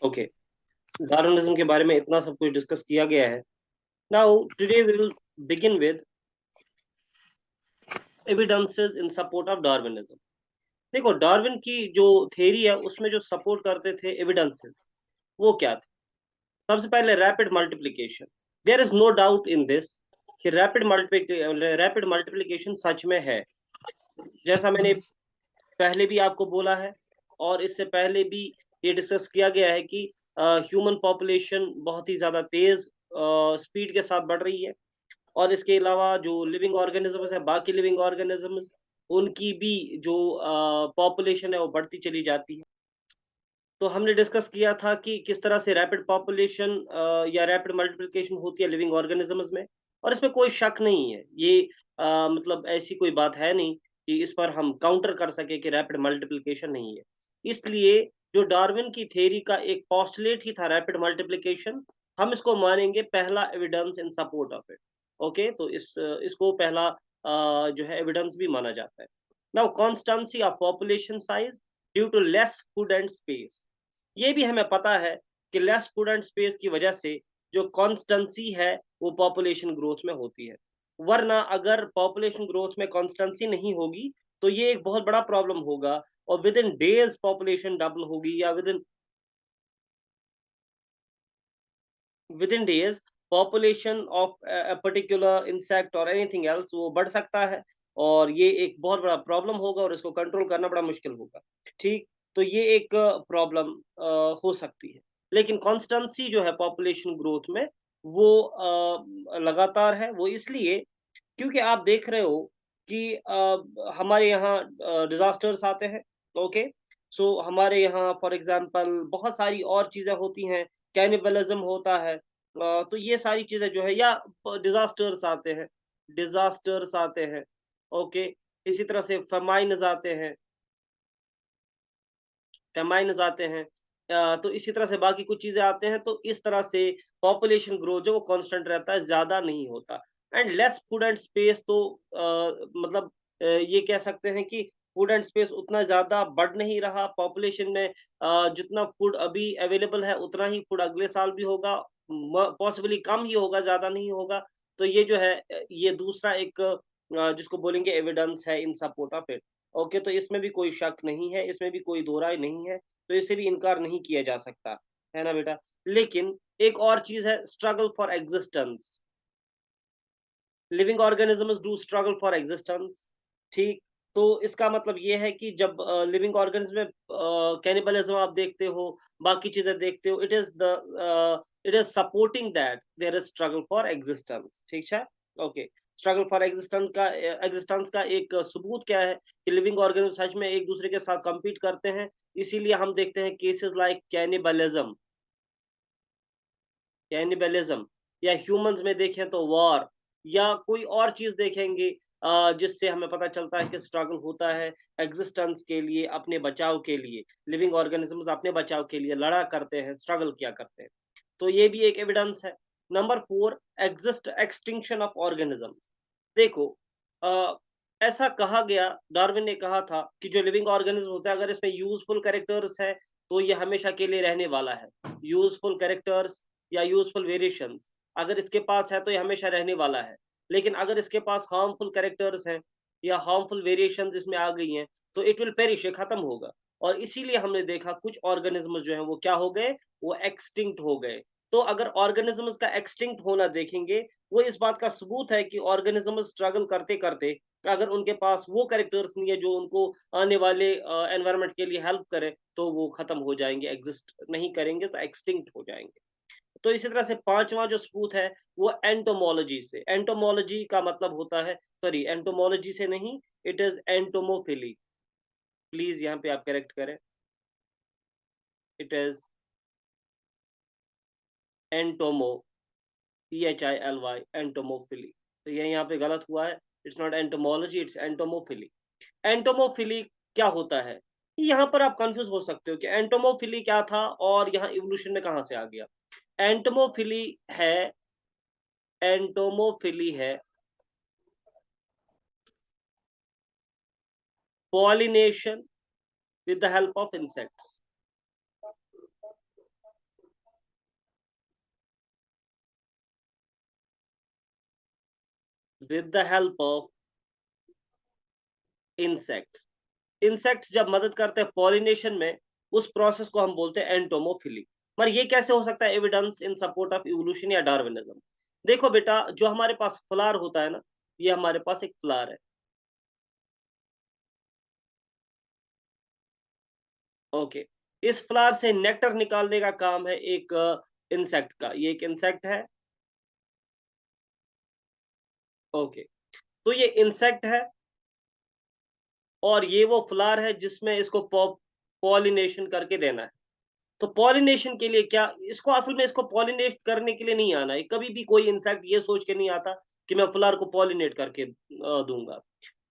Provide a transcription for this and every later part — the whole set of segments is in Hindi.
ओके, डार्विनिज्म के बारे में इतना सब कुछ डिस्कस किया गया है। Now today we will begin with evidences in support of Darwinism. देखो, डार्विन की जो थ्योरी है उसमें जो सपोर्ट करते थे एविडेंसेस, वो क्या थे? सबसे पहले rapid multiplication. There is no doubt in this कि रैपिड मल्टीप्लिकेशन सच में है। जैसा मैंने पहले भी आपको बोला है और इससे पहले भी ये डिस्कस किया गया है कि ह्यूमन पॉपुलेशन बहुत ही ज्यादा तेज स्पीड के साथ बढ़ रही है। और इसके अलावा जो लिविंग ऑर्गेनिजम्स है, बाकी लिविंग ऑर्गेनिजम्स, उनकी भी जो पॉपुलेशन है वो बढ़ती चली जाती है। तो हमने डिस्कस किया था कि किस तरह से रैपिड पॉपुलेशन या रैपिड मल्टीप्लिकेशन होती है लिविंग ऑर्गेनिजम्स में। और इसमें कोई शक नहीं है, ये मतलब ऐसी कोई बात है नहीं कि इस पर हम काउंटर कर सके कि रैपिड मल्टीप्लिकेशन नहीं है। इसलिए जो डार्विन की थ्योरी का एक पोस्टुलेट ही था रैपिड मल्टीप्लिकेशन, हम इसको मानेंगे पहला evidence in support of it. Okay, तो इसको पहला जो है एविडेंस भी माना जाता है। Now constancy of population size due to less food and space. ये भी हमें पता है कि लेस फूड एंड स्पेस की वजह से जो कॉन्स्टेंसी है वो पॉपुलेशन ग्रोथ में होती है। वरना अगर पॉपुलेशन ग्रोथ में कॉन्स्टेंसी नहीं होगी तो ये एक बहुत बड़ा प्रॉब्लम होगा और with in days population double होगी या with in days population of particular insect और एनीथिंग एल्स वो बढ़ सकता है। और ये एक बहुत बड़ा प्रॉब्लम होगा और इसको कंट्रोल करना बड़ा मुश्किल होगा। ठीक, तो ये एक प्रॉब्लम हो सकती है। लेकिन कॉन्स्टेंसी जो है पॉपुलेशन ग्रोथ में वो लगातार है। वो इसलिए क्योंकि आप देख रहे हो कि हमारे यहाँ डिजास्टर्स आते हैं। ओके, सो हमारे यहाँ फॉर एग्जांपल बहुत सारी और चीजें होती हैं, कैनिबलिज्म होता है। तो ये सारी चीजें जो है या डिजास्टर्स आते हैं, डिजास्टर्स आते हैं। ओके, इसी तरह से फेमाइन्स आते हैं, फेमाइन्स आते हैं। तो इसी तरह से बाकी कुछ चीजें आते हैं। तो इस तरह से पॉपुलेशन ग्रोथ जो वो कांस्टेंट रहता है, ज्यादा नहीं होता। And less food and space तो मतलब ये कह सकते हैं कि फूड एंड स्पेस उतना ज्यादा बढ़ नहीं रहा पॉपुलेशन में। जितना फूड अभी अवेलेबल है उतना ही फूड अगले साल भी होगा, पॉसिबली कम ही होगा, ज्यादा नहीं होगा। तो ये जो है ये दूसरा एक जिसको बोलेंगे एविडेंस है इन सपोर्ट ऑफ इट। ओके, तो इसमें भी कोई शक नहीं है, इसमें भी कोई दो राय नहीं है। तो इसे भी इनकार नहीं किया जा सकता, है ना बेटा? लेकिन एक और चीज है, struggle for existence. Living organisms do struggle for existence. ठीक, तो इसका मतलब ये है कि जब लिविंग ऑर्गेनिज्म में कैनिबलिज्म आप देखते हो, बाकी चीजें देखते हो, it is supporting that there is struggle for existence. ठीक है? ओके, स्ट्रगल फॉर एग्जिस्टेंस का एक सबूत क्या है कि लिविंग ऑर्गेनिज्म सच में एक दूसरे के साथ compete करते हैं। इसीलिए हम देखते हैं केसेस लाइक कैनिबलिज्म, कैनिबलिज्म, या ह्यूमंस में देखें तो वॉर, या कोई और चीज देखेंगे जिससे हमें पता चलता है कि स्ट्रगल होता है एग्जिस्टेंस के लिए, अपने बचाव के लिए। लिविंग ऑर्गेनिजम्स अपने बचाव के लिए लड़ा करते हैं, स्ट्रगल किया करते हैं। तो ये भी एक एविडेंस है। Number 4, extinction of organisms. देखो, अ, ऐसा कहा गया, डार्विन ने कहा था कि जो लिविंग ऑर्गेनिज्म होता है अगर इसमें यूजफुल कैरेक्टर्स है तो ये हमेशा के लिए रहने वाला है। यूजफुल कैरेक्टर्स या यूजफुल वेरिएशंस अगर इसके पास है तो ये हमेशा रहने वाला है। लेकिन अगर इसके पास हार्मफुल कैरेक्टर्स हैं या हार्मफुल वेरिएशंस इसमें आ गई हैं तो इट विल पेरिश, ये खत्म होगा। और इसीलिए हमने देखा कुछ ऑर्गेनिज्म जो हैं वो क्या हो गए, वो एक्सटिंक्ट हो गए। तो अगर ऑर्गेनिजम्स का एक्सटिंक्ट होना देखेंगे, वो इस बात का सबूत है कि ऑर्गेनिज्म स्ट्रगल करते करते अगर उनके पास वो कैरेक्टर्स नहीं है जो उनको आने वाले एनवायरनमेंट के लिए हेल्प करे, तो वो खत्म हो जाएंगे, एग्जिस्ट नहीं करेंगे, तो एक्सटिंक्ट हो जाएंगे। तो इसी तरह से पांचवा जो सबूत है वो एंटोमोलॉजी से। एंटोमोलॉजी का मतलब होता है, सॉरी, एंटोमोलॉजी से नहीं, इट इज एंटोमोफिली। प्लीज यहाँ पे आप करेक्ट करें, इट इज एंटोमो, PHILY, एंटोमोफिली। तो ये यहाँ पे गलत हुआ है, it's not entomology, it's entomophily. Entomophily क्या होता है? यहाँ पर आप कंफ्यूज हो सकते हो कि एंटोमोफिली क्या था और यहाँ इवोल्यूशन में कहाँ से आ गया। एंटोमोफिली है, एंटोमोफिली है pollination with the help of insects. With the help of insects. Insects जब मदद करते हैं पॉलिनेशन में, उस प्रोसेस को हम बोलते हैं एंटोमोफिली। पर ये कैसे हो सकता है evidence in support of evolution या डार्विनिज्म? देखो बेटा, जो हमारे पास फ्लावर होता है ना, ये हमारे पास एक फ्लावर है। ओके, इस फ्लावर से नेक्टर निकालने का काम है एक इंसेक्ट का। ये एक इंसेक्ट है। ओके, तो ये इंसेक्ट है और ये वो फ्लावर है जिसमें इसको पॉलिनेशन करके देना है। तो पॉलिनेशन के लिए क्या, इसको असल में इसको पॉलिनेट करने के लिए नहीं आना है। कभी भी कोई इंसेक्ट ये सोच के नहीं आता कि मैं फ्लावर को पॉलिनेट करके दूंगा,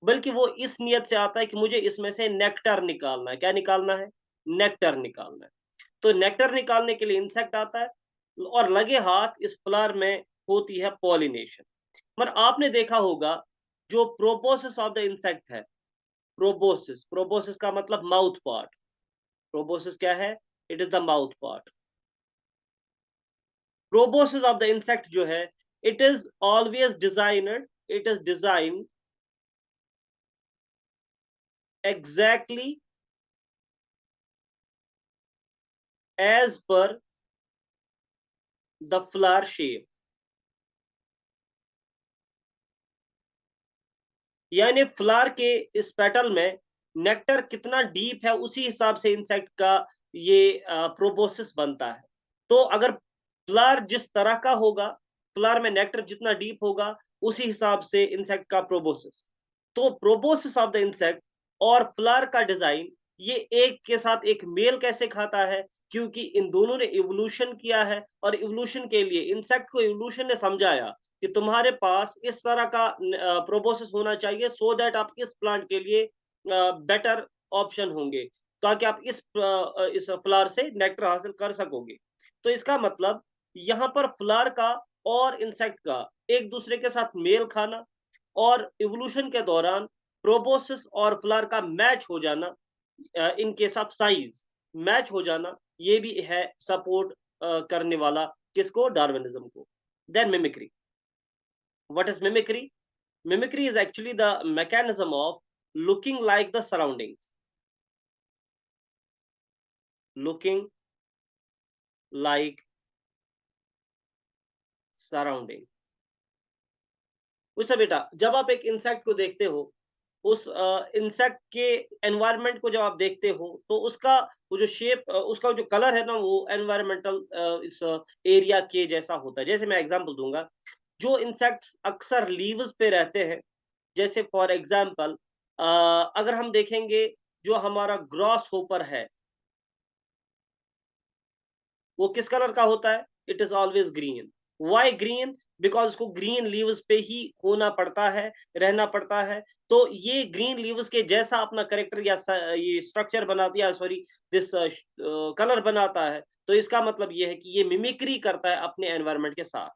बल्कि वो इस नियत से आता है कि मुझे इसमें से नेक्टर निकालना है। क्या निकालना है? नेक्टर निकालना है। तो नेक्टर निकालने के लिए इंसेक्ट आता है और लगे हाथ इस फ्लावर में होती है पॉलिनेशन। पर आपने देखा होगा, जो प्रोपोसिस ऑफ द इंसेक्ट है, प्रोबोसिस, प्रोबोसिस का मतलब माउथ पार्ट। प्रोबोसिस क्या है? It is the mouth part. Proboscis of the insect जो है, it is always designed, it is design exactly as per the flower shape. यानी फ्लावर के इस पेटल में नेक्टर कितना डीप है, उसी हिसाब से इंसेक्ट का ये प्रोबोसिस बनता है। तो अगर फ्लावर जिस तरह का होगा, फ्लावर में नेक्टर जितना डीप होगा, उसी हिसाब से इंसेक्ट का प्रोबोसिस। तो प्रोबोसिस ऑफ द इंसेक्ट और फ्लावर का डिजाइन, ये एक के साथ एक मेल कैसे खाता है? क्योंकि इन दोनों ने इवोल्यूशन किया है, और इवोल्यूशन के लिए इंसेक्ट को इवोल्यूशन ने समझाया कि तुम्हारे पास इस तरह का प्रोबोसिस होना चाहिए, सो दैट आप इस प्लांट के लिए बेटर ऑप्शन होंगे, ताकि आप इस फ्लावर से नेक्टर हासिल कर सकोगे। तो इसका मतलब यहाँ पर फ्लावर का और इंसेक्ट का एक दूसरे के साथ मेल खाना, और इवोल्यूशन के दौरान प्रोबोसिस और फ्लावर का मैच हो जाना, in case of size match हो जाना, ये भी है सपोर्ट करने वाला किसको? डार्विनिज्म को। Then mimicry. What is mimicry? Mimicry is actually the mechanism of looking like the surroundings, looking like surrounding। उससे बेटा, जब आप एक इंसेक्ट को देखते हो, उस इंसेक्ट के एनवायरनमेंट को जब आप देखते हो, तो उसका वो जो शेप, उसका जो कलर है ना, वो एनवायरमेंटल इस एरिया के जैसा होता है। जैसे मैं एग्जांपल दूंगा, जो इंसेक्ट्स अक्सर लीव्स पे रहते हैं, जैसे फॉर एग्जांपल अगर हम देखेंगे, जो हमारा ग्रॉस होपर है, वो किस कलर का होता है? It is always green. Why green? Because उसको ग्रीन लीव्स पे ही होना पड़ता है, रहना पड़ता है। तो ये ग्रीन लीव्स के जैसा अपना करेक्टर या ये स्ट्रक्चर बना दिया, सॉरी, दिस कलर बनाता है। तो इसका मतलब ये है कि ये मिमिक्री करता है अपने एनवायरनमेंट के साथ।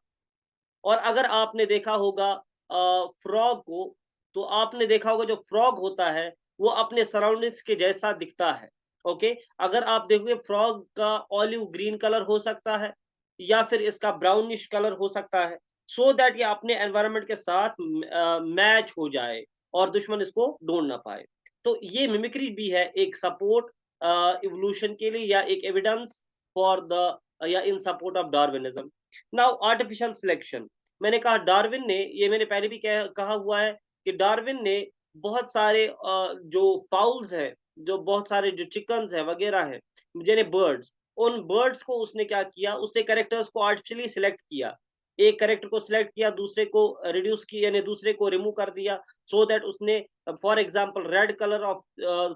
और अगर आपने देखा होगा फ्रॉग को, तो आपने देखा होगा जो फ्रॉग होता है, वो अपने सराउंडिंग्स के जैसा दिखता है। ओके, अगर आप देखोगे फ्रॉग का ऑलिव ग्रीन कलर हो सकता है, या फिर इसका ब्राउनिश कलर हो सकता है, सो दैट ये अपने एनवायरनमेंट के साथ मैच हो जाए और दुश्मन इसको ढूंढ ना पाए। तो ये मिमिक्री भी है एक सपोर्ट इवोल्यूशन के लिए, या एक एविडेंस फॉर द, या इन support of Darwinism. Now artificial selection. मैंने कहा डार्विन ने, ये मैंने पहले भी कहा हुआ है कि डार्विन ने बहुत सारे जो फाउल्स है, जो बहुत सारे जो चिकन्स है वगैरह है, यानी बर्ड्स, उन बर्ड्स को उसने क्या किया, उसने कैरेक्टर्स को आर्टिफिशियली सिलेक्ट किया। एक कैरेक्टर को सिलेक्ट किया, दूसरे को रिड्यूस किया, यानी दूसरे को रिमूव कर दिया, सो दैट उसने for example red colour of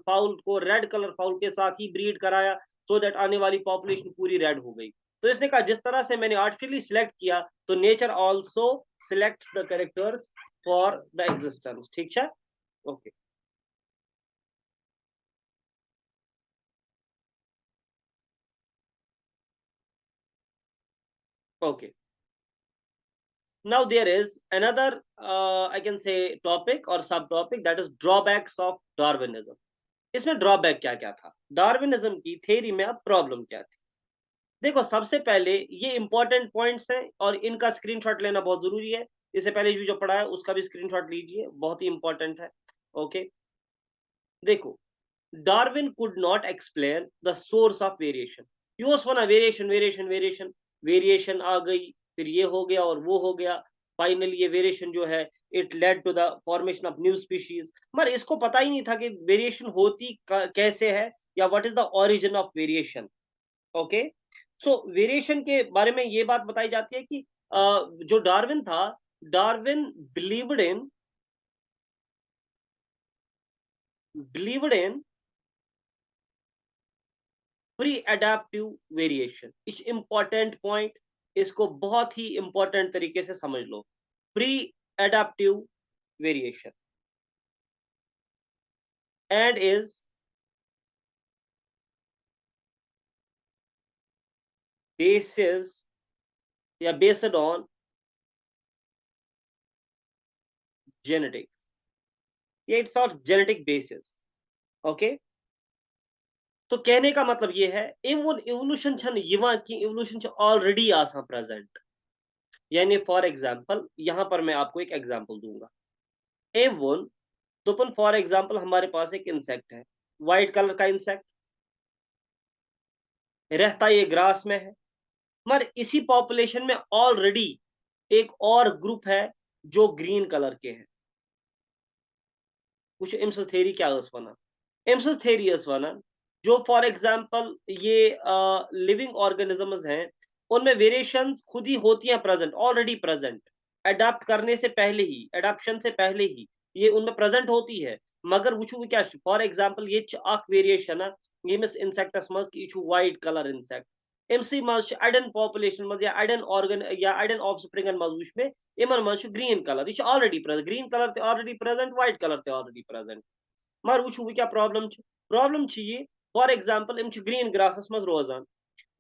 foul को रेड कलर फाउल के साथ ही ब्रीड कराया, सो दैट आने वाली पॉपुलेशन पूरी रेड हो गई। तो इसने कहा जिस तरह से मैंने आर्टिफिशियली सिलेक्ट किया, तो nature also selects the characters for the existence. ठीक है? Okay, okay. Now there is another, I can say, topic or subtopic, that is drawbacks of Darwinism। इसमें ड्रॉबैक क्या क्या था? डार्विनिज्म की थ्योरी में अब प्रॉब्लम क्या थी? देखो सबसे पहले ये इंपॉर्टेंट पॉइंट्स हैं और इनका स्क्रीनशॉट लेना बहुत जरूरी है। इससे पहले भी जो पढ़ा है उसका भी स्क्रीनशॉट लीजिए, बहुत ही इंपॉर्टेंट है। ओके, देखो, Darwin could not explain the source of variation. Use बना वेरिएशन वेरिएशन वेरिएशन, वेरिएशन आ गई, फिर ये हो गया और वो हो गया, फाइनली ये वेरिएशन जो है it led to the formation of new species. मगर इसको पता ही नहीं था कि वेरिएशन होती कैसे है, या what is the origin of variation. Okay, so variation के बारे में ये बात बताई जाती है कि जो डार्विन था, Darwin believed in believed in pre adaptive variation. इस इंपॉर्टेंट पॉइंट, इसको बहुत ही इंपॉर्टेंट तरीके से समझ लो। Pre adaptive variation and is basis या बेस्ड ऑन जेनेटिक, ये it's of genetic basis. Okay, तो कहने का मतलब ये है इवन इवोल्यूशन छन यवा की इवोल्यूशन छ ऑलरेडी आसा प्रेजेंट। यानी फॉर एग्जांपल यहां पर मैं आपको एक एग्जांपल दूंगा। एवन तो फॉर एग्जांपल हमारे पास एक इंसेक्ट है, व्हाइट कलर का इंसेक्ट, रहता ये ग्रास में है। मगर इसी पॉपुलेशन में ऑलरेडी एक और ग्रुप है जो ग्रीन कलर के हैं। कुछ इम्स थेरी क्या बना, इम्स थेरी बना, जो फॉर एग्जांपल ये लिविंग ऑर्गेनिजम्स हैं, उनमें वेरिएशंस खुद ही होती हैं प्रेजेंट, ऑलरेडी प्रेजेंट, अडेप्ट करने से पहले ही, एडाप्शन से पहले ही ये उनमें प्रेजेंट होती है। मगर वो क्या, फॉर एग्जांपल ये अक वेरिएशन है, ये मिस इंसेक्टस मज की व्हाइट कलर इंसेक्ट, एमसी मज अडन पॉपुलेशन मज या अडन ऑर्गन या अडन ऑफस्प्रिंगन मज में इमन मज ग्रीन कलर, ये ऑलरेडी प्रेजेंट, ग्रीन कलर ते ऑलरेडी प्रेजेंट, व्हाइट कलर ते ऑलरेडी प्रेजेंट। मगर वो क्या प्रॉब्लम, प्रॉब्लम ये फॉर एग्जांपल इम ग्रीन ग्रासस मज रोजान,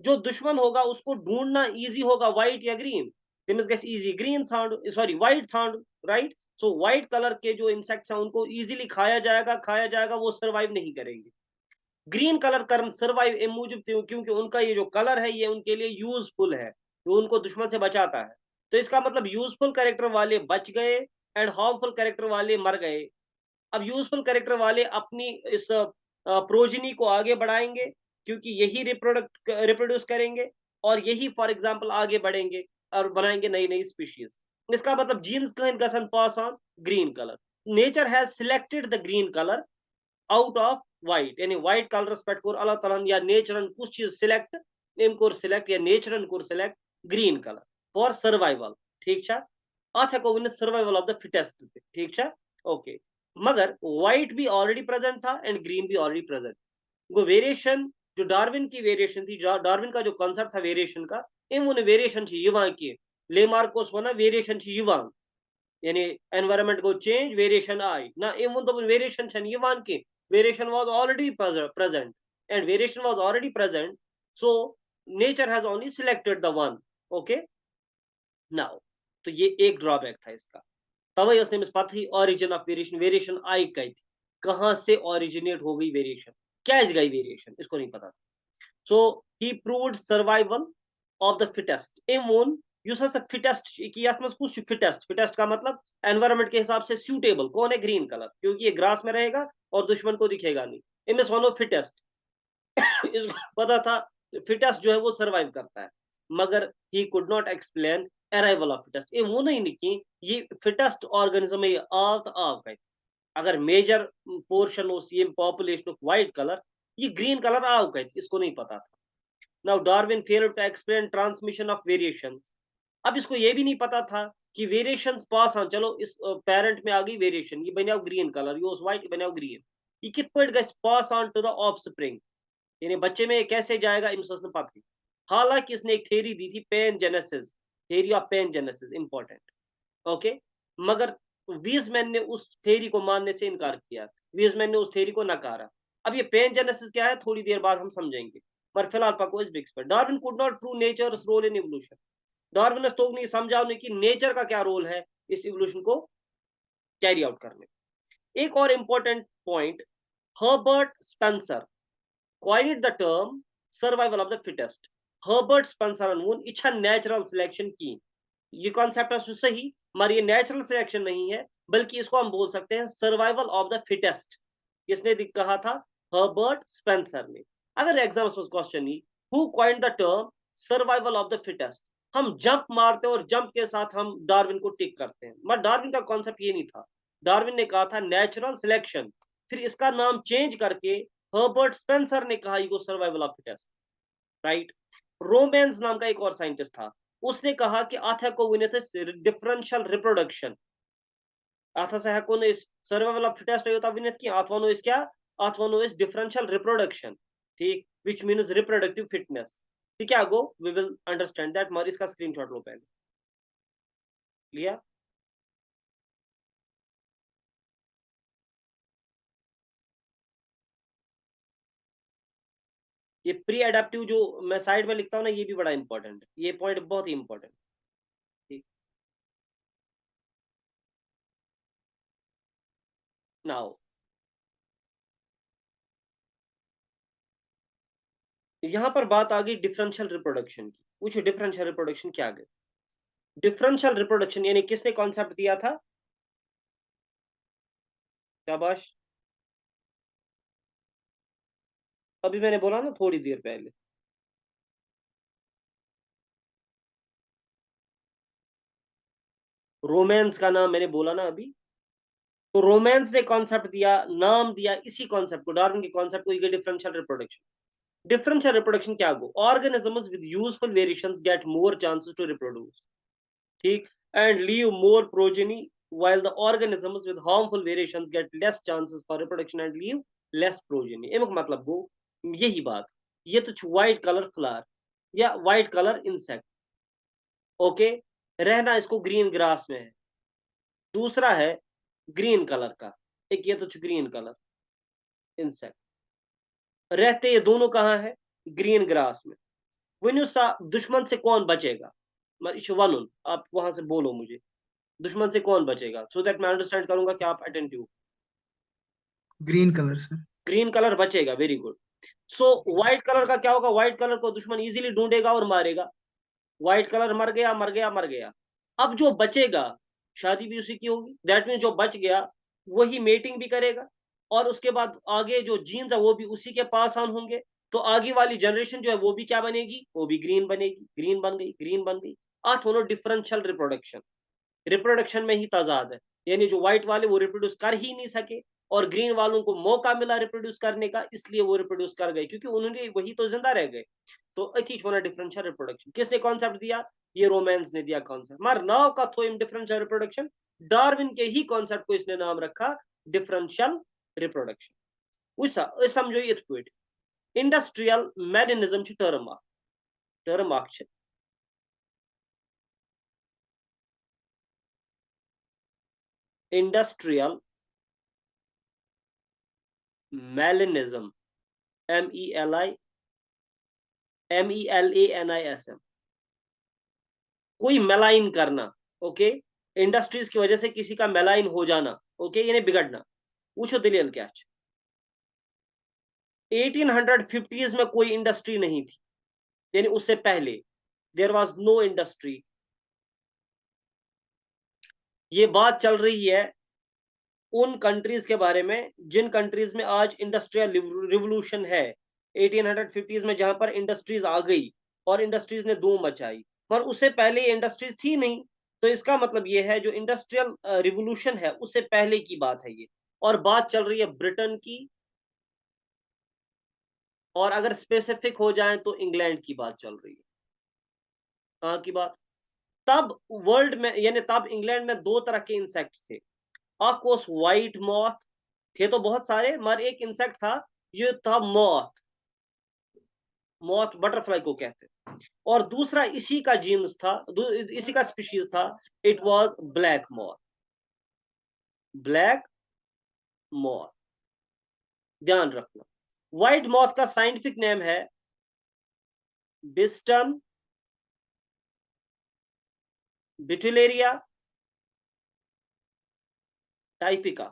जो दुश्मन होगा उसको ढूंढना इजी होगा, व्हाइट या ग्रीन, तिमिस गैस इजी ग्रीन थाउंड सॉरी व्हाइट थाउंड, राइट। सो व्हाइट कलर के जो इंसेक्ट्स हैं उनको इजीली खाया जाएगा, वो सर्वाइव नहीं करेंगे। ग्रीन कलर कर सर्वाइव इन मूजब क्योंकि उनका ये जो कलर है ये उनके लिए यूजफुल है, जो उनको दुश्मन से बचाता है। तो इसका मतलब यूजफुल कैरेक्टर वाले बच गए एंड हार्मफुल कैरेक्टर वाले मर गए। अब यूजफुल कैरेक्टर वाले अपनी इस प्रोजिनी को आगे बढ़ाएंगे, क्योंकि यही रिप्रोड्यूस करेंगे और यही फॉर एग्जांपल आगे बढ़ेंगे और बनाएंगे नई नई स्पीशीज। इसका मतलब जीन्स गसन pass on green colour, nature has selected the green colour out of white, यानी व्हाइट कलर रिस्पेक्ट को अल्लाह ताला या नेचरन कुछ चीज सिलेक्ट, इनको सिलेक्ट या नेचरन को select green colour for survival. ठीक है, अथ को win survival of the fittest. ठीक है, ओके। मगर व्हाइट भी ऑलरेडी प्रेजेंट था एंड ग्रीन भी ऑलरेडी प्रेजेंट। वो वेरिएशन जो डार्विन की वेरिएशन थी, डार्विन का जो कॉन्सेप्ट था वेरिएशन का, इन उन वेरिएशन युवा की लेमार्कोस वना वेरिएशन युवा, यानी एनवायरनमेंट को चेंज वेरिएशन आई ना, इन तो वेरिएशन छन युवा की, variation was already present and variation was already present, so nature has only selected the one. Okay, now तो ये एक ड्रॉबैक था इसका। तवई उसने मिस पथ ही ओरिजिन ऑफ वेरिएशन, वेरिएशन आई कही थी, कहां से ओरिजिनेट हो गई वेरिएशन, क्या इज गई वेरिएशन, इसको नहीं पता था। So he proved survival of the fittest इम्यून, यूज हसा फिटेस्ट की यात्मस कुछ फिटेस्ट, फिटेस्ट का मतलब एनवायरनमेंट के हिसाब से सूटेबल कौन है, ग्रीन कलर, क्योंकि ये ग्रास में रहेगा और दुश्मन को दिखेगा नहीं, इनमें सोनो फिटेस्ट। इसको पता था फिटेस्ट जो है वो सर्वाइव करता है, मगर he could not explain arrival of fittest, ये वो नहीं लिखी ये फिटेस्ट ऑर्गेनिज्म में आव है। अगर मेजर पोर्शन ऑफ ये पॉपुलेशन ऑफ व्हाइट कलर, ये ग्रीन कलर आव है, इसको नहीं पता था। Now Darwin failed to explain transmission of variation. अब इसको ये भी नहीं पता था कि वेरिएशंस पास ऑन, चलो इस पेरेंट में आ गई वेरिएशन, ये बना ग्रीन कलर, ये व्हाइट बना ग्रीन, ये कित पॉइंट गए pass on to the offspring, यानी बच्चे में कैसे जाएगा, इम्सस ने पता थी। हालांकि इसने एक थ्योरी दी थी, pangenesis, theory of pangenesis, important. Okay, मगर वीजमैन ने उस थ्योरी को मानने से इनकार किया, वीजमैन ने उस थ्योरी को नकारा। अब ये पेन जेनेसिस क्या है थोड़ी देर बाद हम समझेंगे, पर फिलहाल पको इस बिक्स पर। Darwin could not prove nature's role in evolution. Darwin ने तो नहीं समझा उन्हें कि नेचर का क्या रोल है इस इवोल्यूशन को कैरी आउट करने। एक और important point, Herbert Spencer coined the term survival of the fittest। Herbert Spencer वोन इच्छा नेचुरल सिलेक्शन की। ये कॉन्सेप्ट है सही, मगर ये नेचुरल सिलेक्शन नहीं है, बल्कि इसको हम बोल सकते हैं सर्वाइवल ऑफ द फिटेस्ट। किसने कहा था? हर्बर्ट स्पेंसर ने। अगर एग्जाम्स में question he, who coined the term survival of the fittest, हम जंप मारते हैं और जंप के साथ हम डार्विन को टिक करते हैं, मगर डार्विन का कॉन्सेप्ट ये नहीं था। डार्विन ने कहा था नेचुरल सिलेक्शन, फिर इसका नाम चेंज करके हर्बर्ट स्पेंसर ने कहा ये survival of fittest, right. Romanes नाम का एक और साइंटिस्ट था, उसने कहा कि आथेकोविनेसिस डिफरेंशियल रिप्रोडक्शन, आथासाकोनिस सर्वाइवल ऑफ फिटेस्ट होता विनेत की आथवानोइस क्या? आथवानोइस डिफरेंशियल रिप्रोडक्शन, ठीक, व्हिच मींस रिप्रोडक्टिव फिटनेस। ठीक है, आगो वी विल अंडरस्टैंड दैट। मगर इसका स्क्रीनशॉट लो पहले, लिया? ये प्री एडेप्टिव जो मैं साइड में लिखता हूं ना, ये भी बड़ा इंपॉर्टेंट है, ये पॉइंट बहुत ही इंपॉर्टेंट। ठीक, नाउ यहां पर बात आ गई डिफरेंशियल रिप्रोडक्शन की। पूछो डिफरेंशियल रिप्रोडक्शन क्या है? डिफरेंशियल रिप्रोडक्शन यानी किसने कॉन्सेप्ट दिया था? शाबाश, अभी मैंने बोला ना थोड़ी देर पहले। रोमांस का नाम मैंने बोला ना अभी। तो रोमांस ने कॉन्सेप्ट दिया, नाम दिया इसी कॉन्सेप्ट को, डार्विन के कॉन्सेप्ट को, डिफरेंशियल रिप्रोडक्शन। डिफरेंशियल रिप्रोडक्शन क्या गो? Organisms with useful variations get more chances to reproduce, ठीक, and leave more progeny, while the organisms with harmful variations get less chances for reproduction and leave less progeny। एमक मतलब गो यही बात। ये तो व्हाइट कलर फ्लावर या व्हाइट कलर इंसेक्ट, ओके, रहना इसको ग्रीन ग्रास में है। दूसरा है ग्रीन कलर का, एक ये तो ग्रीन कलर इंसेक्ट, रहते ये दोनों कहाँ है? ग्रीन ग्रास में। वन सा दुश्मन से कौन बचेगा? वन आप वहां से बोलो मुझे, दुश्मन से कौन बचेगा, सो दैट मैं अंडरस्टैंड करूंगा कि आप अटेंटिव। ग्रीन कलर से। ग्रीन कलर बचेगा, वेरी गुड। सो व्हाइट कलर का क्या होगा? व्हाइट कलर को दुश्मन इजीली ढूंढेगा और मारेगा। व्हाइट कलर मर गया, मर गया, मर गया। अब जो बचेगा, शादी भी उसी की होगी, दैट मीन जो बच गया वही मेटिंग भी करेगा, और उसके बाद आगे जो जीन्स है वो भी उसी के पास ऑन होंगे। तो आगे वाली जनरेशन जो है वो भी क्या बनेगी? वो भी ग्रीन बनेगी। ग्रीन बन गई, ग्रीन बन गई। दोनों डिफरेंशियल रिप्रोडक्शन, रिप्रोडक्शन में ही तजाद है, यानी जो व्हाइट वाले वो रिप्रोड्यूस कर ही नहीं सके, और ग्रीन वालों को मौका मिला रिप्रोड्यूस करने का, इसलिए वो रिप्रोड्यूस कर गए, क्योंकि उन्होंने वही तो जिंदा रह गए। तो अथी होना डिफरेंशियल रिप्रोडक्शन। किसने कॉन्सेप्ट दिया? ये रोमांस ने दिया कॉन्सेप्ट। मगर नाव का थो इन डिफरेंशियल रिप्रोडक्शन, डार्विन के ही कॉन्सेप्ट को इसने नाम रखा डिफरेंशियल रिप्रोडक्शन। समझो ये पॉइंट। इंडस्ट्रियल मैरिनिज्म टर्म आख इंडस्ट्रियल मैलिनिज्म, MELANISM, कोई मेलाइन करना, ओके, इंडस्ट्रीज की वजह से किसी का मेलाइन हो जाना, ओके, यानी बिगड़ना। पूछो दलील क्या है? 1850s में कोई इंडस्ट्री नहीं थी, यानी उससे पहले देयर वाज नो इंडस्ट्री। ये बात चल रही है उन कंट्रीज के बारे में जिन कंट्रीज में आज इंडस्ट्रियल रिवोल्यूशन है। 1850s में जहां पर इंडस्ट्रीज आ गई और इंडस्ट्रीज ने धूम मचाई, पर उससे पहले इंडस्ट्रीज थी नहीं। तो इसका मतलब ये है जो इंडस्ट्रियल रिवोल्यूशन है उससे पहले की बात है ये। और बात चल रही है ब्रिटेन की, और अगर स्पेसिफिक हो जाए तो इंग्लैंड की बात चल रही है। कहाँ की बात? तब वर्ल्ड में, यानी तब इंग्लैंड में दो तरह के इंसेक्ट्स थे। ऑफ व्हाइट मॉथ, थे तो बहुत सारे, मगर एक इंसेक्ट था, ये था मॉथ। मॉथ बटरफ्लाई को कहते हैं। और दूसरा इसी का जीन्स था, इसी का स्पीशीज था, it was black moth. Black moth, ध्यान रखना। व्हाइट मॉथ का साइंटिफिक नेम है बिस्टन बिटुलेरिया टाइपिका,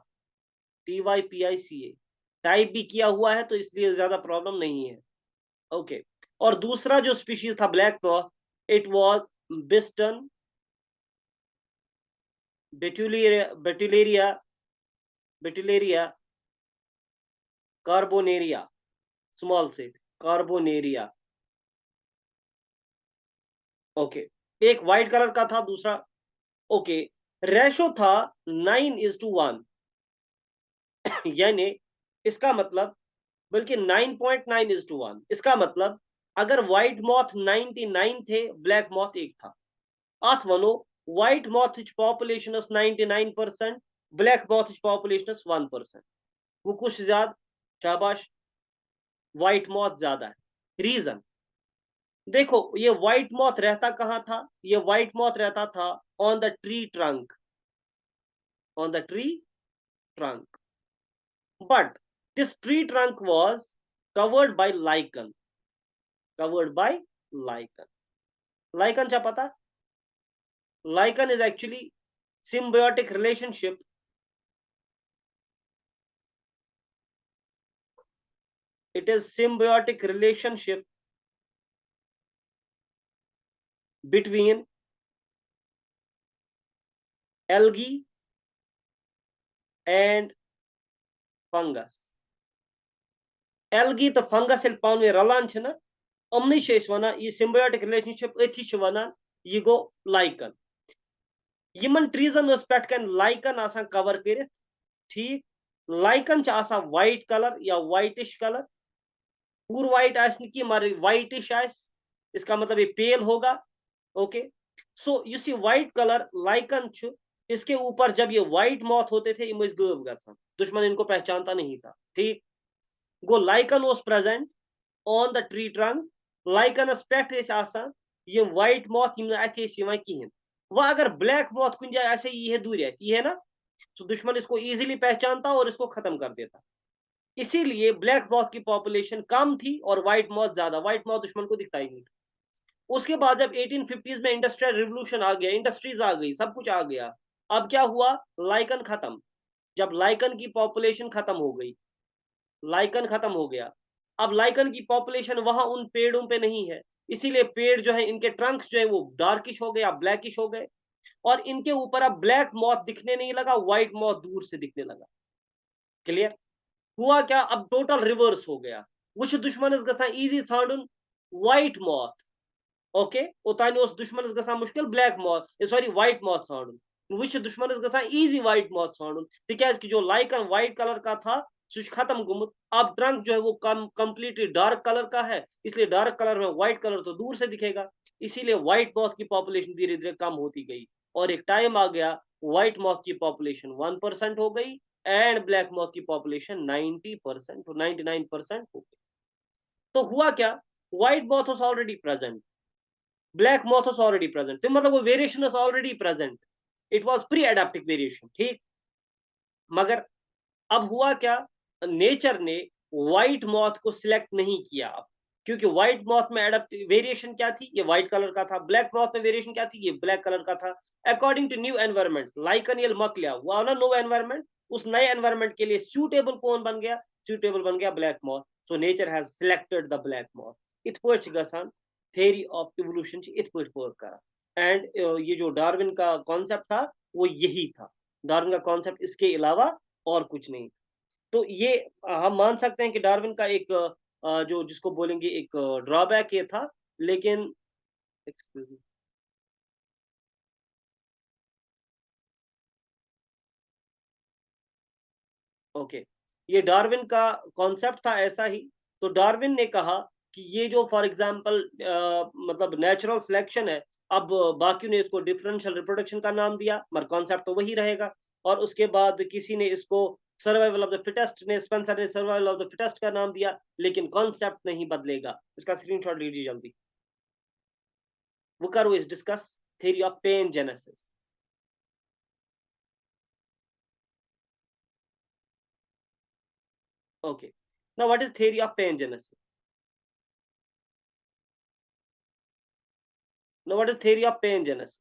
TYPICA। टाइप भी किया हुआ है तो इसलिए ज्यादा प्रॉब्लम नहीं है, ओके। और दूसरा जो स्पीशीज था black moth, it was Biston betularia betularia carbonaria, small से कार्बोनेरिया। ओके, एक व्हाइट कलर का था, दूसरा ओके। रेशो था 9:1, यानी इसका मतलब, बल्कि 9.9:1। इसका मतलब अगर व्हाइट मॉथ 99 थे, ब्लैक मॉथ एक था। अथ वनो white moth population 99%, black moth population 1%। वो कुछ ज्यादा, शाबाश, व्हाइट मॉथ ज्यादा है। रीजन देखो, ये व्हाइट मॉथ रहता कहां था? ये व्हाइट मॉथ रहता था on the tree trunk, on the tree trunk. But this tree trunk was covered by lichen, covered by lichen. Lichen क्या पता? Lichen is actually symbiotic relationship. It is symbiotic relationship between algae and fungus. Algae तो fungus येल्ले पान में रलान छ ना, अमनी छ अस वनान ये symbiotic relationship अथी छ वनान ये गो lichen। यमन ट्रीजन उस पेट कन lichen आसान कवर करित, ठीक। lichen छ आसान white color या whitish color, पूर व्हाइट आसने की मर व्हाइटिश आस, इसका मतलब ये पेल होगा। Okay, so you see white colour lichen छु, इसके ऊपर जब ये व्हाइट मॉथ होते थे इम गब गसान, दुश्मन इनको पहचानता नहीं था, ठीक। गो lichen was present on the tree trunk, लाइकनस पेट आसान ये व्हाइट मॉथ यम अथ कहें। वह अगर ब्लैक मॉथ कुछ जाए ऐसे ये दूर ये है ना, तो दुश्मन इसको इजीली पहचानता और इसको खत्म कर देता। इसीलिए ब्लैक मॉथ की पॉपुलेशन कम थी और व्हाइट मॉथ ज्यादा। व्हाइट मॉथ दुश्मन को दिखता ही नहीं था। उसके बाद जब 1850s में इंडस्ट्रियल रिवोल्यूशन आ गया, इंडस्ट्रीज आ गई, सब कुछ आ गया, अब क्या हुआ? लाइकन खत्म। जब लाइकन की पॉपुलेशन खत्म हो गई, लाइकन खत्म हो गया, अब लाइकन की पॉपुलेशन वहां उन पेड़ों पे नहीं है, इसीलिए पेड़ जो है इनके ट्रंक्स जो है वो डार्किश हो गए या ब्लैकिश हो गए, और इनके ऊपर अब ब्लैक मॉथ दिखने नहीं लगा, व्हाइट मॉथ दूर से दिखने लगा। क्लियर? हुआ क्या? अब टोटल रिवर्स हो गया। वो दुश्मन इजी ान व्हाइट मॉथ, ओके, ओतान दुश्मन ग मुश्किल black moth, sorry white moth ान। वो दुश्मन ग इजी व्हाइट मॉथ ान, तिक जो लाइकन व्हाइट कलर का था सह खत्म गुमुत। अब ट्रंक जो है वो कंप्लीटली डार्क कलर का है, इसलिए डार्क कलर में व्हाइट कलर तो दूर से दिखेगा, इसीलिए व्हाइट मॉथ की पॉपुलेशन धीरे धीरे कम होती गई, और एक टाइम आ गया व्हाइट मॉथ की पॉपुलेशन 1% हो गई एंड ब्लैक मॉथ की पॉपुलेशन 90% 99% हो गई। तो हुआ क्या? White moth was already present, black moth was already present, तो मतलब वो variation was already present, it was pre adaptive variation, ठीक। मगर अब हुआ क्या? नेचर ने व्हाइट मॉथ को सिलेक्ट नहीं किया अब, क्योंकि व्हाइट मॉथ में एडाप्टिव वेरिएशन क्या थी? ये व्हाइट कलर का था। ब्लैक मॉथ में वेरिएशन क्या थी? ये ब्लैक कलर का था। According to new environment, lichen ये मक लिया हुआ ना, नो एनवायरमेंट, उस नए एनवायरमेंट के लिए सूटेबल कौन बन गया? सूटेबल बन गया black moth. So nature has selected the black moth. इत पट गसान थ्योरी ऑफ इवोल्यूशन इत पट वर्क करा। एंड ये जो डार्विन का कॉन्सेप्ट था वो यही था। डार्विन का कॉन्सेप्ट इसके अलावा और कुछ नहीं। तो ये हम मान सकते हैं कि डार्विन का एक जो जिसको बोलेंगे एक ड्रॉबैक ये था, लेकिन एक्सक्यूज मी, ओके, ये डार्विन का कॉन्सेप्ट था ऐसा ही। तो डार्विन ने कहा कि ये जो फॉर एग्जांपल मतलब नेचुरल सिलेक्शन है, अब बाकी ने इसको डिफरेंशियल रिप्रोडक्शन का नाम दिया, मगर कॉन्सेप्ट तो वही रहेगा। और उसके बाद किसी ने इसको सर्वाइवल ऑफ द फिटेस्ट, ने स्पेंसर ने सर्वाइवल ऑफ द फिटेस्ट का नाम दिया, लेकिन कॉन्सेप्ट नहीं बदलेगा। इसका स्क्रीनशॉट लीजिए जल्दी। वो करो इस discuss theory of pangenesis. Okay. Now, what is theory of pangenesis? Now, what is theory of pangenesis?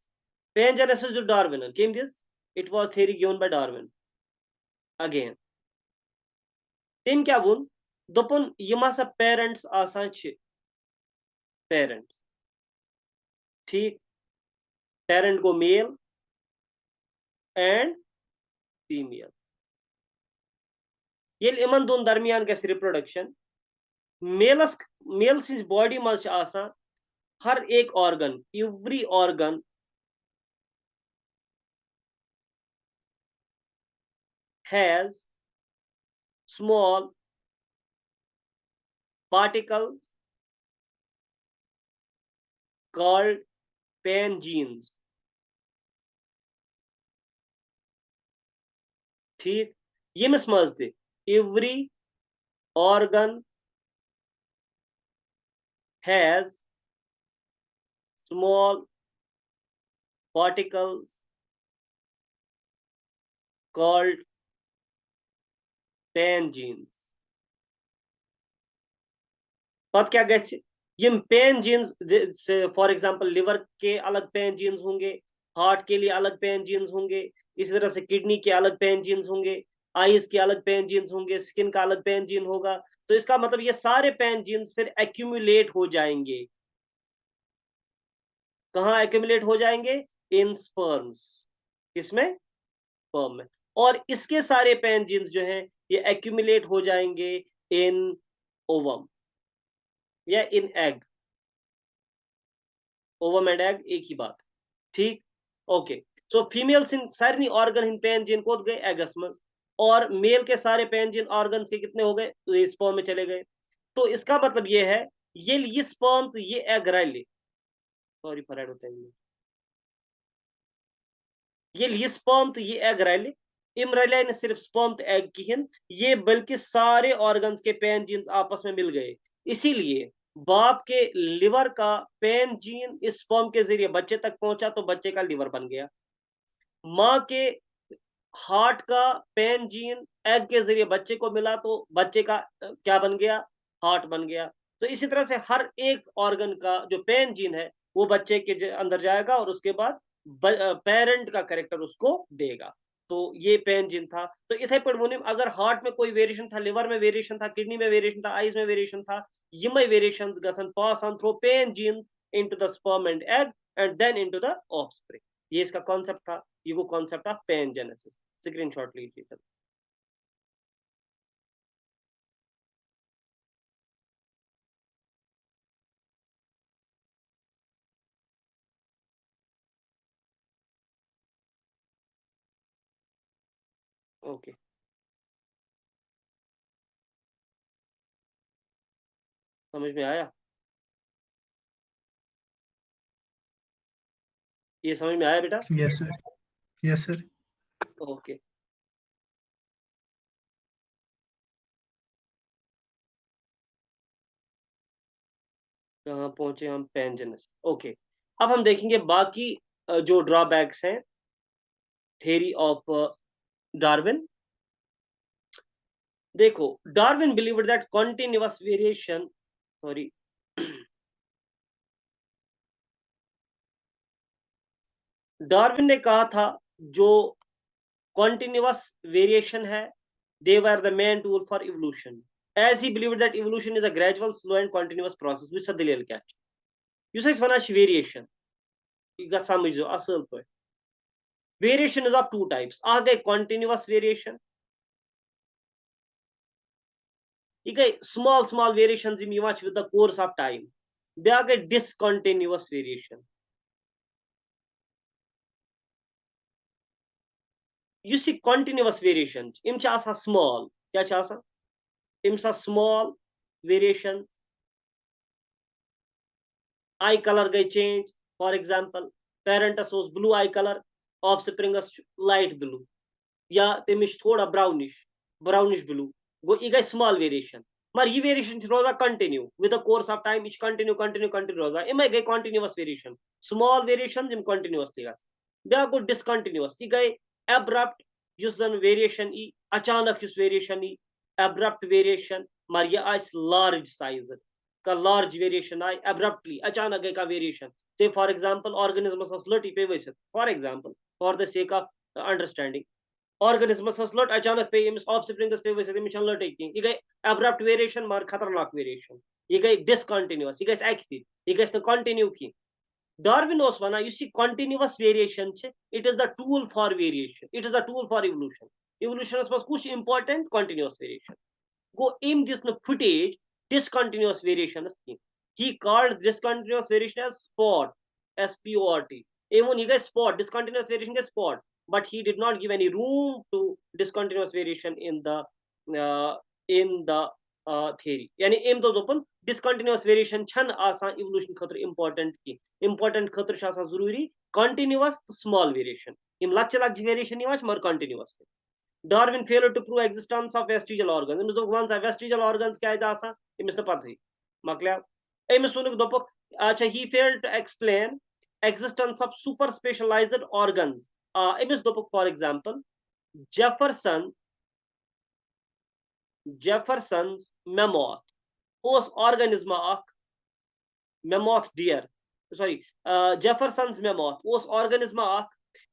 Pangenesis जो Darwin came this. It was theory given by Darwin. Again. Tim क्या वुन? दोपन यम हसा पेरेंट्स आसान छ, पेरेंट, ठीक, पेरेंट को मेल एंड फीमेल, ये इमन दोन दरमियान गैस रिप्रोडक्शन मेलस मेल सिंस बॉडी मज आसान हर एक organ, every organ has small particles called pangenes, ठीक, यमिस मज ते every organ has small particles called pangenes, पत क्या गछ यम pangenes, for example liver के अलग पेन जीन्स होंगे, हार्ट के लिए अलग पेन जीन्स होंगे, इसी तरह से किडनी के अलग पेन जीन्स होंगे, आईज के अलग पेन जीन्स होंगे, स्किन का अलग पेन जीन होगा। तो इसका मतलब ये सारे पेन जीन्स फिर एक्यूमुलेट हो जाएंगे, कहाँ एक्यूमुलेट हो जाएंगे? इन स्पर्म्स, किसमें? स्पर्म में। और इसके सारे पेन जीन्स जो हैं ये एक्यूमुलेट हो जाएंगे इन ओवम या इन एग। ओवम एंड एग एक ही बात, ठीक, ओके। सो फीमेल सारे ऑर्गन इन पेन जीन कोत गए एगस में, और मेल के सारे पेन जीन ऑर्गन्स के कितने हो गए? तो ये स्पर्म में चले गए। तो इसका मतलब ये है ये स्पर्म तो ये egg rally, sorry for advertisement, ये स्पर्म तो ये एग रैली, इम रैली ने सिर्फ स्पर्म तो एग की हिन, ये बल्कि सारे ऑर्गन्स के पेन जीन्स आपस में मिल गए। इसीलिए बाप के लिवर का पेन जीन इस स्पर्म के जरिए बच्चे तक पहुंचा तो बच्चे का लिवर बन गया। माँ के हार्ट का पेन जीन एग के जरिए बच्चे को मिला तो बच्चे का क्या बन गया? हार्ट बन गया। तो इसी तरह से हर एक ऑर्गन का जो पेन जीन है वो बच्चे के अंदर जाएगा और उसके बाद पेरेंट का कैरेक्टर उसको देगा। तो ये पेन जीन था। तो इथे पड़वुनिम अगर हार्ट में कोई वेरिएशन था, लिवर में वेरिएशन था, किडनी में वेरिएशन था, आईज में वेरिएशन था, यमय वेरिएशंस गसन pass on through pangenes into the sperm and egg and then into the offspring. ये इसका कॉन्सेप्ट था, ये वो कॉन्सेप्ट ऑफ पैनजेनेसिस। स्क्रीनशॉट लीजिए। ओके, समझ में आया? ये समझ में आया बेटा? Yes sir, yes sir. Okay, कहाँ पहुंचे हम? पैनजेनेसिस। ओके, अब हम देखेंगे बाकी जो ड्रॉबैक्स हैं थ्योरी ऑफ डार्विन। देखो, Darwin believed that continuous variation, sorry, Darwin ने कहा था जो कॉन्टिन्यूअस वेरिएशन है they were the main tool for evolution, as he believed that evolution is a gradual, slow and continuous process which is the catch. Yus is one variation, you got some asal point. Variation is of two types. Are continuous variation, small variations in much with the course of time. They are discontinuous variation. You see continuous variations im asa small kya asa im sa small variation, eye color gai change, for example parent was blue eye color, offspring light blue, या तमिश थोड़ा ब्राउनिश ब्लू, गो ये गई स्मॉल वेरिएशन। मगर ये वेरिएशन रोजा continue with the course of time, इच कंटिन्यू रोजा इमे गई कंटिन्यूअस वेरिएशन, स्मॉल वेरिएशन जिम कंटिन्यूअसली गस। ब्या गो डिसकंटिन्यूअस ये गई एब्रप्ट, युस जन वेरिएशन ई अचानक युस वेरिएशन ई एब्रप्ट वेरिएशन, मगर ये आइस लार्ज साइज का लार्ज वेरिएशन आई एब्रप्टली अचानक गई का वेरिएशन। से फॉर एग्जांपल ऑर्गेनिज्म लटी पे वसित, for example for the sake of understanding, ऑर्गेनिजमस लट अचानक पे अमिस ऑफस्प्रिंगस पे वैसे अमिस लट ये गई अब्रप्ट वेरिएशन मगर खतरनाक वेरिएशन, ये गई डिसकंटिन्यूअस, ये गई अक ये गई कंटिन्यू की। डार्विन ओस वना युस ये कंटिन्यूअस वेरिएशन छे, it is the tool for variation, it is the tool for evolution. इवोल्यूशनस मस कुछ इंपॉर्टेंट कंटिन्यूअस वेरिएशन गो इम दिस न फुटेज discontinuous variations की। He called discontinuous variation as spot, S-P-O-R-T. Even he gets spot, discontinuous variation gets spot, but he did not give any room to discontinuous variation in the theory. यानी एम तो दोपन discontinuous variation छन आसान evolution खतर important की। important खतर छ आसान जरूरी continuous small variation। इम लक्ष्य लक्ष्य variation निवाच मर continuous। Darwin failed to prove existence of vestigial organs. Imis dopuk wan sa vestigial organs kya है आसा इमिस न पता ही मकलिया इमिस सुनुक दोपक अच्छा he failed to explain existence of super specialized organs. इमिस Deepak for example Jefferson's mammoth उस organism अख mammoth deer sorry Jefferson's mammoth उस organism अख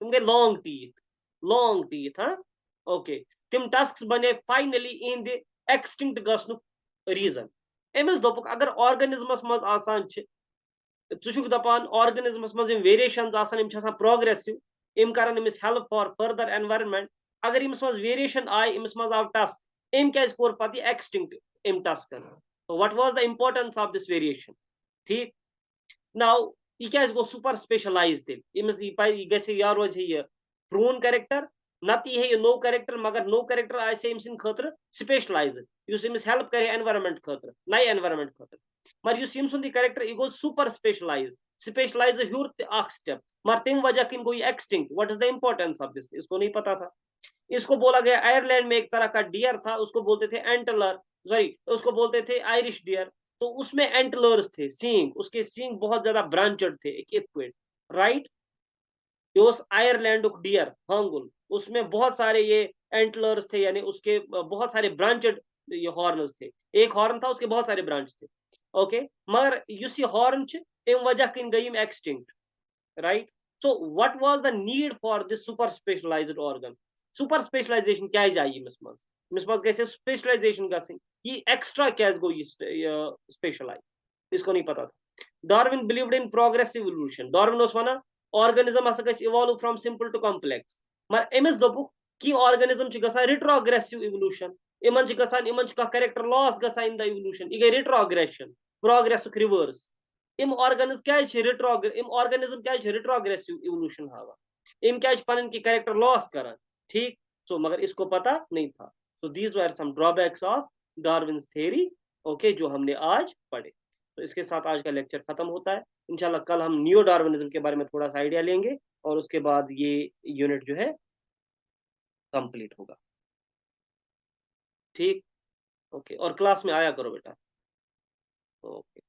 तम गए long teeth huh okay tim tusks bane finally in the extinct gasnu reason emis dopuk agar organismus maz asan ch tushuk dapan organismus maz variations asan im asan progressive im karan emis help for further environment agar emis maz variation ay emis maz av tusk im kya score pati extinct im tusk so what was the importance of this variation theek now ये क्या गो सुपर स्पेशलाइज्ड इमिस ये गसे यार रोज ये प्रून कैरेक्टर नती है ये नो कैरेक्टर मगर नो कैरेक्टर आसे इमसिन खतर स्पेशलाइज्ड युस इमिस हेल्प करे एनवायरनमेंट खतर नए एनवायरनमेंट खतर मगर युस इमसुन दी कैरेक्टर ये गो सुपर स्पेशलाइज ह्यूर ते आख स्टेप मगर तम वजह किन गो ये extinct what is the importance of this इसको नहीं पता था इसको बोला गया आयरलैंड में एक तरह का डियर था उसको बोलते थे एंटलर सॉरी उसको बोलते थे आयरिश डियर तो उसमें एंटलर्स थे सींग उसके सींग बहुत ज्यादा ब्रांचेड थे इक्विड राइट आयरलैंड डियर हांगुल उसमें बहुत सारे ये एंटलर्स थे यानी उसके बहुत सारे ब्रांचेड ये हॉर्न्स थे एक हॉर्न था उसके बहुत सारे ब्रांच थे ओके मगर युस ये हॉर्न इन वजह किन गई extinct right so what was the need for this super specialized organ super specialization क्या चाहिए मिस मस गैसे स्पेशलाइजेशन गसिन ये एक्स्ट्रा क्या गो ये स्पेशलाइज इसको नहीं पता था Darwin believed in progressive evolution Darwin ओस वना ऑर्गेनिज्म हसा गस evolve from simple to complex मगर एमिस दोपुक की ऑर्गेनिज्म च गसा रिट्रोग्रेसिव इवोल्यूशन इमन च गसान इमन च का कैरेक्टर लॉस गसा इन द इवोल्यूशन ये रिट्रोग्रेशन प्रोग्रेस रिवर्स इम ऑर्गेनिज्म क्या छ रिट्रोग्रेस इम ऑर्गेनिज्म क्या छ रिट्रोग्रेसिव इवोल्यूशन हावा इम क्या छ पनन की कैरेक्टर लॉस करन ठीक सो मगर इसको पता नहीं था so these were some drawbacks of Darwin's theory okay जो हमने आज पढ़े तो इसके साथ आज का लेक्चर खत्म होता है इंशाल्लाह कल हम नियो डार्विनिज्म के बारे में थोड़ा सा आइडिया लेंगे और उसके बाद ये यूनिट जो है कंप्लीट होगा ठीक ओके और क्लास में आया करो बेटा ओके